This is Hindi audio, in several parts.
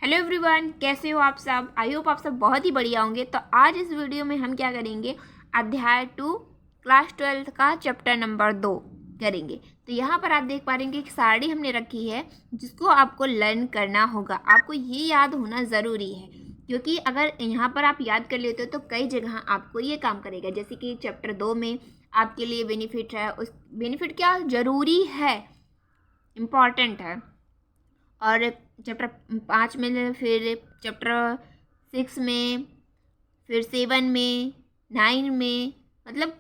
हेलो एवरीवन, कैसे हो आप सब। आई होप आप सब बहुत ही बढ़िया होंगे। तो आज इस वीडियो में हम क्या करेंगे, अध्याय 2 क्लास 12 का चैप्टर नंबर 2 करेंगे। तो यहाँ पर आप देख पा रहे हैं कि सारणी हमने रखी है जिसको आपको लर्न करना होगा। आपको ये याद होना ज़रूरी है क्योंकि अगर यहाँ पर आप याद कर लेते हो तो कई जगह आपको ये काम करेगा। जैसे कि चैप्टर 2 में आपके लिए बेनिफिट है, उस बेनिफिट क्या ज़रूरी है, इम्पॉर्टेंट है। और चैप्टर 5 में, फिर चैप्टर 6 में, फिर 7 में, 9 में, मतलब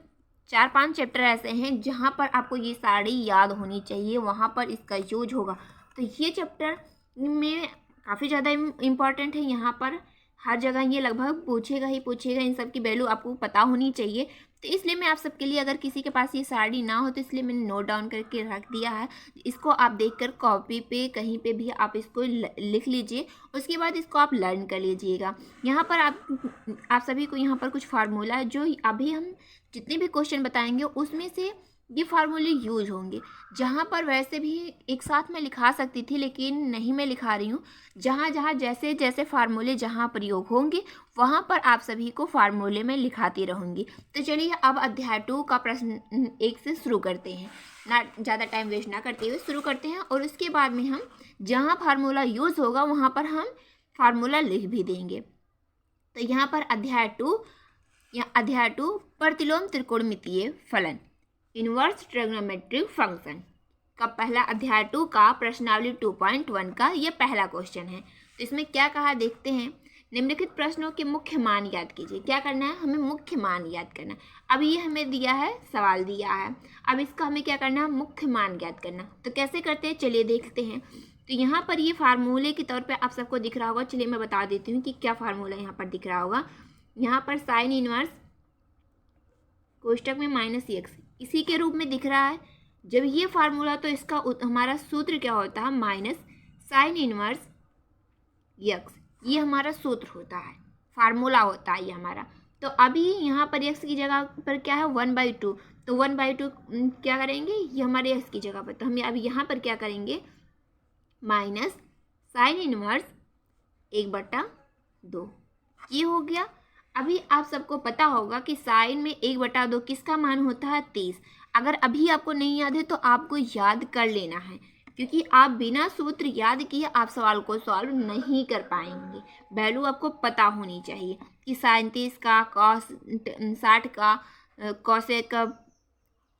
4-5 चैप्टर ऐसे हैं जहाँ पर आपको ये सारी याद होनी चाहिए, वहाँ पर इसका यूज होगा। तो ये चैप्टर में काफ़ी ज़्यादा इम्पॉर्टेंट है। यहाँ पर हर जगह ये लगभग पूछेगा ही पूछेगा, इन सब की वैल्यू आपको पता होनी चाहिए। तो इसलिए मैं आप सबके लिए, अगर किसी के पास ये साड़ी ना हो तो इसलिए मैंने नोट डाउन करके रख दिया है। इसको आप देखकर कॉपी पे कहीं पे भी आप इसको लिख लीजिए, उसके बाद इसको आप लर्न कर लीजिएगा। यहाँ पर आप सभी को यहाँ पर कुछ फार्मूला है जो अभी हम जितने भी क्वेश्चन बताएंगे उसमें से ये फार्मूले यूज होंगे। जहाँ पर वैसे भी एक साथ में लिखा सकती थी लेकिन नहीं मैं लिखा रही हूँ। जहाँ जहाँ जैसे जैसे फार्मूले जहाँ प्रयोग होंगे वहाँ पर आप सभी को फार्मूले में लिखाती रहूँगी। तो चलिए अब अध्याय 2 का प्रश्न 1 से शुरू करते हैं, ना ज़्यादा टाइम वेस्ट ना करते हुए शुरू करते हैं। और उसके बाद में हम जहाँ फार्मूला यूज़ होगा वहाँ पर हम फार्मूला लिख भी देंगे। तो यहाँ पर अध्याय 2 प्रतिलोम त्रिकोणमितीय फलन, इनवर्स ट्रिग्नोमेट्रिक फंक्शन का पहला, अध्याय 2 का प्रश्नावली 2.1 का ये पहला क्वेश्चन है। तो इसमें क्या कहा देखते हैं। निम्नलिखित प्रश्नों के मुख्य मान याद कीजिए। क्या करना है, हमें मुख्य मान याद करना है। अब ये हमें दिया है, सवाल दिया है, अब इसका हमें क्या करना है, मुख्य मान याद करना। तो कैसे करते हैं चलिए देखते हैं। तो यहाँ पर ये फार्मूले के तौर पर आप सबको दिख रहा होगा। चलिए मैं बता देती हूँ कि क्या फार्मूला यहाँ पर दिख रहा होगा। यहाँ पर साइन इनवर्स कोष्टक में -x इसी के रूप में दिख रहा है। जब ये फार्मूला, तो इसका हमारा सूत्र क्या होता है, माइनस साइन इनवर्स x, ये हमारा सूत्र होता है, फार्मूला होता है ये हमारा। तो अभी यहाँ पर x की जगह पर क्या है, 1/2। तो 1/2 क्या करेंगे, ये हमारे x की जगह पर। तो हम अभी यहाँ पर क्या करेंगे, माइनस साइन इनवर्स 1/2, ये हो गया। अभी आप सबको पता होगा कि साइन में 1/2 किसका मान होता है, 30। अगर अभी आपको नहीं याद है तो आपको याद कर लेना है क्योंकि आप बिना सूत्र याद किए आप सवाल को सॉल्व नहीं कर पाएंगे। वैल्यू आपको पता होनी चाहिए कि साइन 30 का, कॉस 60 का, कॉसेक का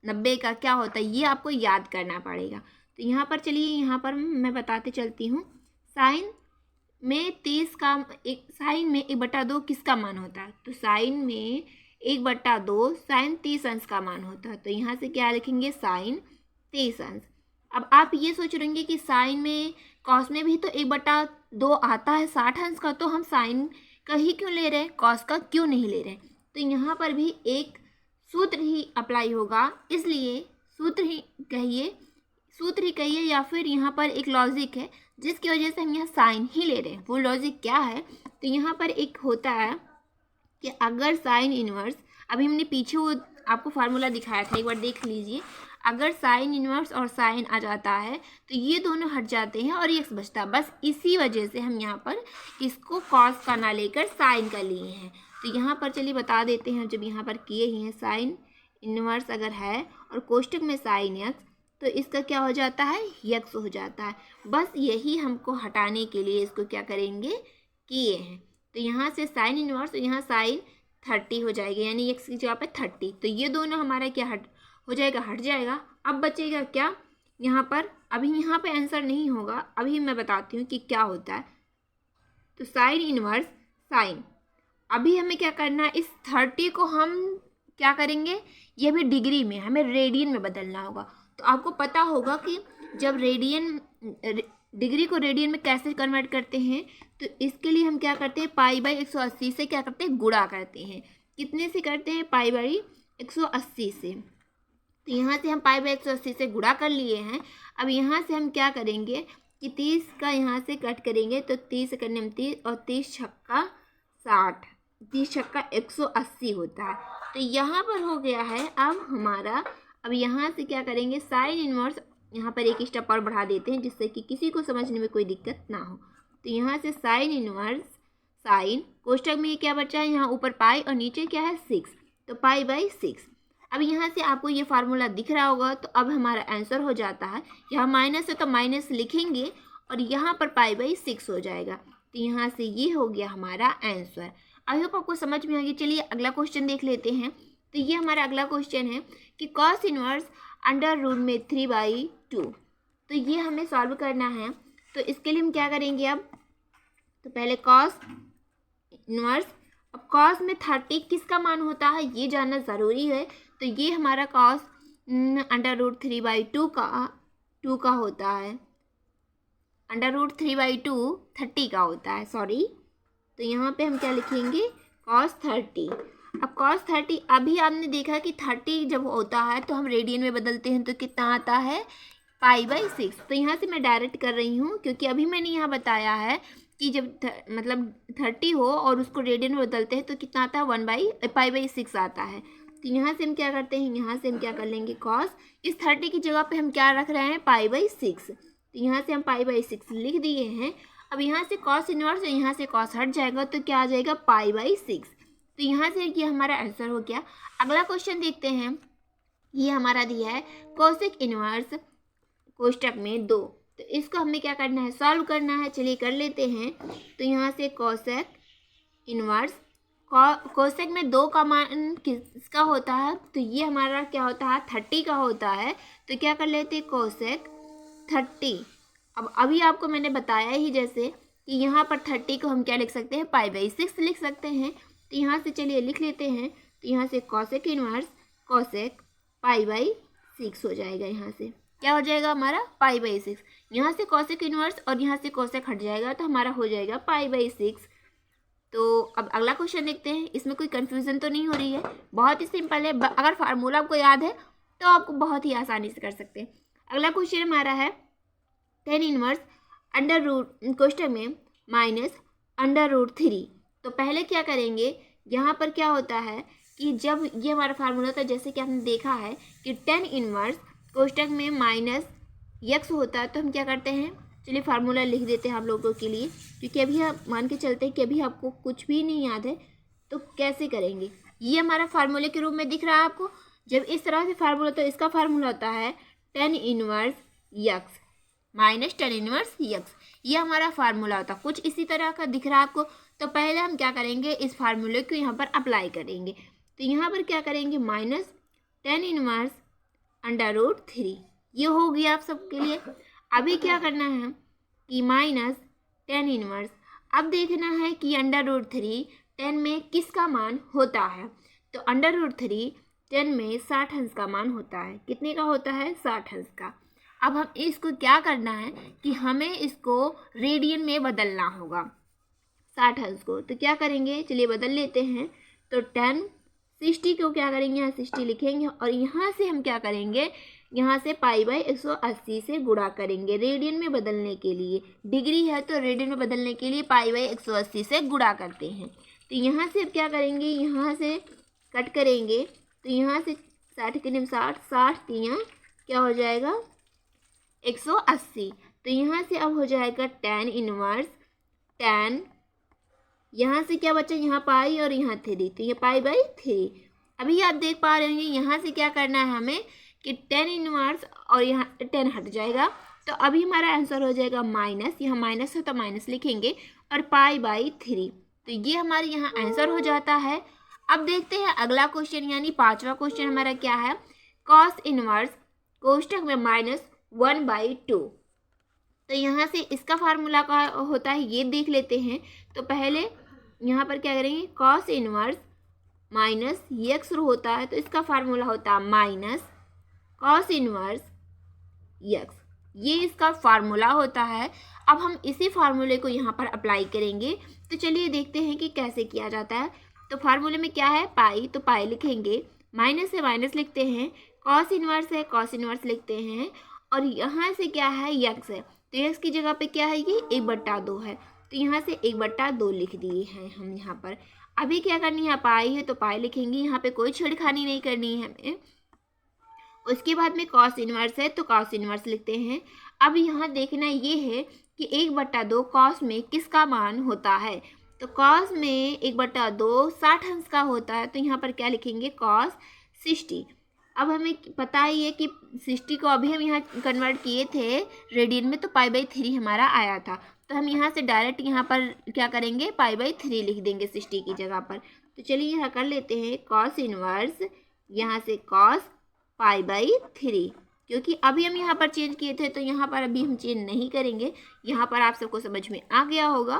90 का क्या होता है, ये आपको याद करना पड़ेगा। तो यहाँ पर चलिए, यहाँ पर मैं बताते चलती हूँ। साइन में 30 का साइन में 1/2 किसका मान होता है, तो साइन में 1/2 साइन 30 अंश का मान होता है। तो यहाँ से क्या लिखेंगे, साइन 30 अंश। अब आप ये सोच रहे कि साइन में, कॉस में भी तो 1/2 आता है 60 अंश का, तो हम साइन का ही क्यों ले रहे हैं, कॉस का क्यों नहीं ले रहे। तो यहाँ पर भी एक सूत्र ही अप्लाई होगा, इसलिए सूत्र ही कहिए या फिर यहाँ पर एक लॉजिक है जिसकी वजह से हम यहाँ साइन ही ले रहे हैं। वो लॉजिक क्या है, तो यहाँ पर एक होता है कि अगर साइन इनवर्स, अभी हमने पीछे वो आपको फार्मूला दिखाया था, एक बार देख लीजिए। अगर साइन इनवर्स और साइन आ जाता है तो ये दोनों हट जाते हैं और x बचता है। बस इसी वजह से हम यहाँ पर इसको कॉस का ना लेकर साइन का लिए हैं। तो यहाँ पर चलिए बता देते हैं, जब यहाँ पर किए ही हैं, साइन इनवर्स अगर है और कोष्टक में साइन x, तो इसका क्या हो जाता है, x हो जाता है। बस यही हमको हटाने के लिए इसको क्या करेंगे, किए हैं। तो यहाँ से साइन इनवर्स, यहाँ साइन 30 हो जाएगी, यानी x की जगह पे 30। तो ये दोनों हमारा क्या हट जाएगा। अब बचेगा क्या यहाँ पर, अभी यहाँ पे आंसर नहीं होगा, अभी मैं बताती हूँ कि क्या होता है। तो साइन इनवर्स साइन, अभी हमें क्या करना है, इस 30 को हम क्या करेंगे, ये भी डिग्री में, हमें रेडियन में बदलना होगा। तो आपको पता होगा कि जब डिग्री को रेडियन में कैसे कन्वर्ट करते हैं, तो इसके लिए हम क्या करते हैं, π/180 से क्या करते हैं, गुणा करते हैं। कितने से करते हैं, π/180 से। तो यहाँ से हम π/180 से गुणा कर लिए हैं। अब यहाँ से हम क्या करेंगे कि 30 का यहाँ से कट करेंगे, तो 30 करने में 30 और 30 छक्का 60, 30 छक्का 180 होता है। तो यहाँ पर हो गया है अब हमारा। अब यहाँ से क्या करेंगे, साइन इनवर्स, यहाँ पर एक स्टेप और बढ़ा देते हैं जिससे कि किसी को समझने में कोई दिक्कत ना हो। तो यहाँ से साइन इनवर्स साइन, कोष्टक में ये क्या बचा है, यहाँ ऊपर पाई और नीचे क्या है 6, तो पाई बाई 6। अब यहाँ से आपको ये फार्मूला दिख रहा होगा, तो अब हमारा आंसर हो जाता है, यहाँ माइनस है तो माइनस लिखेंगे और यहाँ पर पाई बाई 6 हो जाएगा। तो यहाँ से ये हो गया हमारा आंसर। आई होप आपको समझ में आ गई। चलिए अगला क्वेश्चन देख लेते हैं। तो ये हमारा अगला क्वेश्चन है कि कॉस इनवर्स अंडर रूट में 3/2, तो ये हमें सॉल्व करना है। तो इसके लिए हम क्या करेंगे, अब तो पहले कॉस इनवर्स, अब कॉस में 30 किसका मान होता है ये जानना ज़रूरी है। तो ये हमारा कॉस अंडर रूट 3/2 का होता है, अंडर रूट 3/2 30 का होता है, सॉरी। तो यहाँ पे हम क्या लिखेंगे, कॉस 30। अब कॉस 30, अभी आपने देखा कि 30 जब होता है तो हम रेडियन में बदलते हैं, तो कितना आता है, पाई बाई 6। तो यहाँ से मैं डायरेक्ट कर रही हूँ क्योंकि अभी मैंने यहाँ बताया है कि जब मतलब 30 हो और उसको रेडियन में बदलते हैं तो कितना आता है, पाई बाई 6 आता है। तो यहाँ से हम क्या करते हैं, यहाँ से हम क्या कर लेंगे, कॉस, इस 30 की जगह पे हम क्या रख रहे हैं, पाई बाई 6। तो यहाँ से हम पाई बाई 6 लिख दिए हैं। अब यहाँ से कॉस इनवर्स, यहाँ से कॉस हट जाएगा तो क्या आ जाएगा, पाई बाई 6। तो यहाँ से ये हमारा आंसर हो गया। अगला क्वेश्चन देखते हैं। ये हमारा दिया है कोसेक इनवर्स कोष्टक में 2, तो इसको हमें क्या करना है, सॉल्व करना है। चलिए कर लेते हैं। तो यहाँ से कोसेक इनवर्स, कोसेक में 2 का मान किसका होता है, तो ये हमारा क्या होता है, 30 का होता है। तो क्या कर लेते हैं, कोसेक 30। अब अभी आपको मैंने बताया ही जैसे कि यहाँ पर 30 को हम क्या लिख सकते हैं, पाई बाई 6 लिख सकते हैं। तो यहाँ से चलिए लिख लेते हैं। तो यहाँ से cosec inverse cosec pi by 6 हो जाएगा। यहाँ से क्या हो जाएगा हमारा, पाई बाई 6। यहाँ से कोसेक इनवर्स और यहाँ से कोसेक हट जाएगा तो हमारा हो जाएगा पाई बाई 6। तो अब अगला क्वेश्चन देखते हैं। इसमें कोई कन्फ्यूज़न तो नहीं हो रही है, बहुत ही सिंपल है। अगर फार्मूला आपको याद है तो आपको बहुत ही आसानी से कर सकते हैं। अगला क्वेश्चन हमारा है tan इनवर्स अंडर रूट कोष्टक में माइनस अंडर रूट 3। तो पहले क्या करेंगे, यहाँ पर क्या होता है कि जब ये हमारा फार्मूला होता है, जैसे कि आपने देखा है कि tan इनवर्स कोष्टक में माइनस x होता है, तो हम क्या करते हैं, चलिए फार्मूला लिख देते हैं आप लोगों के लिए, क्योंकि अभी आप मान के चलते हैं कि अभी आपको कुछ भी नहीं याद है तो कैसे करेंगे। ये हमारा फार्मूले के रूप में दिख रहा है आपको। जब इस तरह से फार्मूला, तो इसका फार्मूला होता है tan inverse x minus tan inverse x। ये हमारा फार्मूला होता है, कुछ इसी तरह का दिख रहा है आपको। तो पहले हम क्या करेंगे, इस फार्मूले को यहाँ पर अप्लाई करेंगे। तो यहाँ पर क्या करेंगे, minus tan inverse under root 3, ये हो गया आप सबके लिए। अभी क्या करना है कि माइनस tan इनवर्स, अब देखना है कि अंडर रूट 3 10 में किसका मान होता है। तो अंडर रूट 3 10 में 60 अंश का मान होता है। कितने का होता है, 60 अंश का। अब हम इसको क्या करना है कि हमें इसको रेडियन में बदलना होगा 60 अंश को। तो क्या करेंगे, चलिए बदल लेते हैं। तो 10 60 को क्या करेंगे, यहाँ 60 लिखेंगे और यहाँ से हम क्या करेंगे, यहाँ से पाई बाई 180 से गुणा करेंगे रेडियन में बदलने के लिए। डिग्री है तो रेडियन में बदलने के लिए पाई बाई 180 से गुणा करते हैं। तो यहाँ से अब क्या करेंगे, यहाँ से कट करेंगे। तो यहाँ से 60 के निम 60 3 क्या हो जाएगा, 180। तो यहाँ से अब हो जाएगा tan इनवर्स tan, यहाँ से क्या बचा, यहाँ पाई और यहाँ 3, तो ये पाई बाई 3। अभी आप देख पा रहे होंगे यहाँ से क्या करना है हमें कि tan इनवर्स और यहाँ 10 हट जाएगा। तो अभी हमारा आंसर हो जाएगा माइनस, यहाँ माइनस है तो माइनस लिखेंगे और पाई बाई 3। तो ये हमारे यहाँ आंसर हो जाता है। अब देखते हैं अगला क्वेश्चन, यानी 5वां क्वेश्चन हमारा क्या है, कॉस इनवर्स कोष्टक में -1/2। तो यहाँ से इसका फार्मूला का होता है, ये देख लेते हैं। तो पहले यहाँ पर क्या करेंगे, कॉस इनवर्स माइनस x होता है, तो इसका फार्मूला होता है माइनस कॉस इनवर्स x, ये इसका फार्मूला होता है। अब हम इसी फार्मूले को यहाँ पर अप्लाई करेंगे। तो चलिए देखते हैं कि कैसे किया जाता है। तो फार्मूले में क्या है, पाई, तो पाई लिखेंगे, माइनस से माइनस लिखते हैं, कॉस इनवर्स है कॉस इनवर्स लिखते हैं, और यहाँ से क्या है, x है, तो x की जगह पे क्या है, ये 1/2 है। तो यहाँ से 1/2 लिख दिए हैं हम यहाँ पर। अभी क्या करनी है, पाई है तो पाई लिखेंगे, यहाँ पे कोई छेड़खानी नहीं करनी है हमें। उसके बाद में कॉस इनवर्स है तो कॉस इनवर्स लिखते हैं। अब यहाँ देखना ये है कि 1/2 कॉस में किसका मान होता है। तो कॉस में 1/2 60 अंश का होता है, तो यहाँ पर क्या लिखेंगे, कॉस 60। अब हमें पता ही है कि 60 को अभी हम यहाँ कन्वर्ट किए थे रेडियन में, तो π/3 हमारा आया था। तो हम यहाँ से डायरेक्ट यहाँ पर क्या करेंगे, π/3 लिख देंगे 60 की जगह पर। तो चलिए यहाँ कर लेते हैं कॉस इनवर्स, यहाँ से कॉस π/3, क्योंकि अभी हम यहाँ पर चेंज किए थे तो यहाँ पर अभी हम चेंज नहीं करेंगे। यहाँ पर आप सबको समझ में आ गया होगा।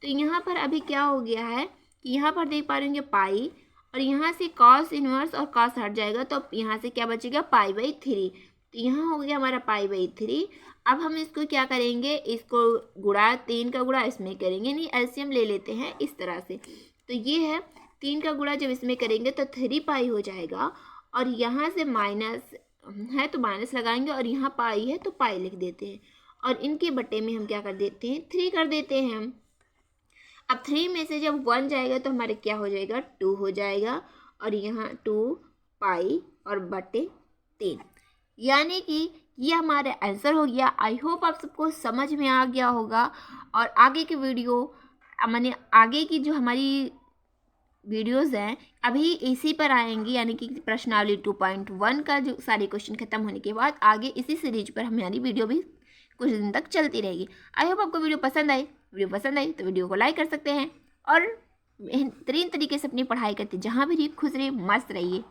तो यहाँ पर अभी क्या हो गया है कि यहाँ पर देख पा रहे होंगे पाई, और यहाँ से कॉस इनवर्स और कॉस हट जाएगा, तो यहाँ से क्या बचेगा, π/3। तो यहाँ हो गया हमारा π/3। अब हम इसको क्या करेंगे, इसको गुणा 3 का गुणा इसमें करेंगे, नहीं एलसीएम ले लेते हैं इस तरह से। तो ये है 3 का गुणा जब इसमें करेंगे तो 3π हो जाएगा, और यहाँ से माइनस है तो माइनस लगाएंगे, और यहाँ पाई है तो पाई लिख देते हैं, और इनके बटे में हम क्या कर देते हैं, 3 कर देते हैं हम। अब 3 में से जब 1 जाएगा तो हमारे क्या हो जाएगा, 2 हो जाएगा, और यहाँ 2π और बटे 3, यानी कि ये हमारा आंसर हो गया। आई होप आप सबको समझ में आ गया होगा। और आगे की वीडियो माने आगे की जो हमारी वीडियोज़ हैं अभी इसी पर आएंगी, यानी कि प्रश्नावली 2.1 का जो सारे क्वेश्चन खत्म होने के बाद आगे इसी सीरीज पर हमारी वीडियो भी कुछ दिन तक चलती रहेगी। आई होप आपको वीडियो पसंद आई तो वीडियो को लाइक कर सकते हैं, और बेहतरीन तरीके से अपनी पढ़ाई करते जहाँ भी रहिए खुश रहिए, मस्त रहिए।